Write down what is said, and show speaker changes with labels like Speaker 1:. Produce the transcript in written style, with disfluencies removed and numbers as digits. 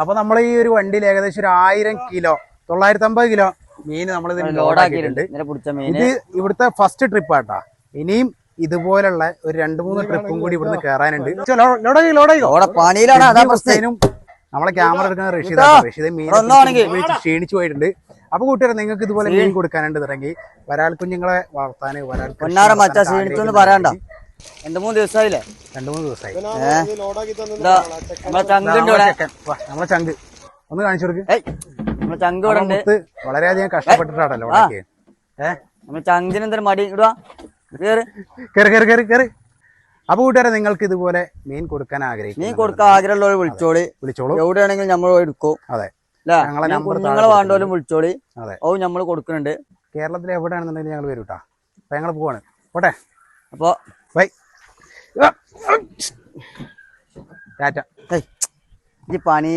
Speaker 1: അപ്പൊ നമ്മൾ ഈ ഒരു വണ്ടിയിൽ ഏകദേശം ഒരു 1000 കിലോ 950 കിലോ മീൻ നമ്മൾ ഇതിൽ ലോഡാക്കിയിട്ടുണ്ട്. ഇത് ഇവിടുത്തെ ഫസ്റ്റ് ട്രിപ്പ് ആട്ടാ. ഇനിയും ഇതുപോലുള്ള ഒരു 2-3 ട്രിപ്പും കൂടി ഇവിടുന്ന് കയറാനുണ്ട്. നമ്മളെ ക്യാമറ എടുക്കുന്ന റഷീദ് മീൻ ക്ഷീണിച്ചു പോയിട്ടുണ്ട്. അപ്പൊ കൂട്ടുകാരെ നിങ്ങൾക്ക് ഇതുപോലെ മീൻ കൊടുക്കാനുണ്ട് തുടങ്ങി വരാൽ കുഞ്ഞുങ്ങളെ വളർത്താന്
Speaker 2: പറയണ്ട. 2-3 ദിവസമായില്ലേ?
Speaker 1: 2-3 ദിവസമായി. നമ്മളെ ചങ്ക് ഒന്ന് കാണിച്ചു കൊടുക്ക്. വളരെയധികം കഷ്ടപ്പെട്ടിട്ടാണല്ലോ
Speaker 2: ചങ്കിന് എന്തൊരു മടി ഇടുക.
Speaker 1: കേറി. അപ്പൊ കൂട്ടുകാരെ നിങ്ങൾക്ക് ഇതുപോലെ മീൻ കൊടുക്കാൻ ആഗ്രഹിക്കും,
Speaker 2: മീൻ കൊടുക്കാൻ ആഗ്രഹമുള്ളവർ വിളിച്ചോളൂ. എവിടെയാണെങ്കിലും നമ്മൾ എടുക്കും.
Speaker 1: അതെ,
Speaker 2: കുഞ്ഞുങ്ങളെ വേണ്ടോലും വിളിച്ചോളി. ഓ നമ്മള് കൊടുക്കുന്നുണ്ട്.
Speaker 1: കേരളത്തിൽ എവിടെയാണെന്നുണ്ടെങ്കിൽ ഞങ്ങൾ വരും കേട്ടാ. അപ്പൊ ഞങ്ങൾ പോവാണ്. പോട്ടെ.
Speaker 2: അപ്പൊ
Speaker 1: ബൈ. ടാറ്റ.
Speaker 2: ഈ പണി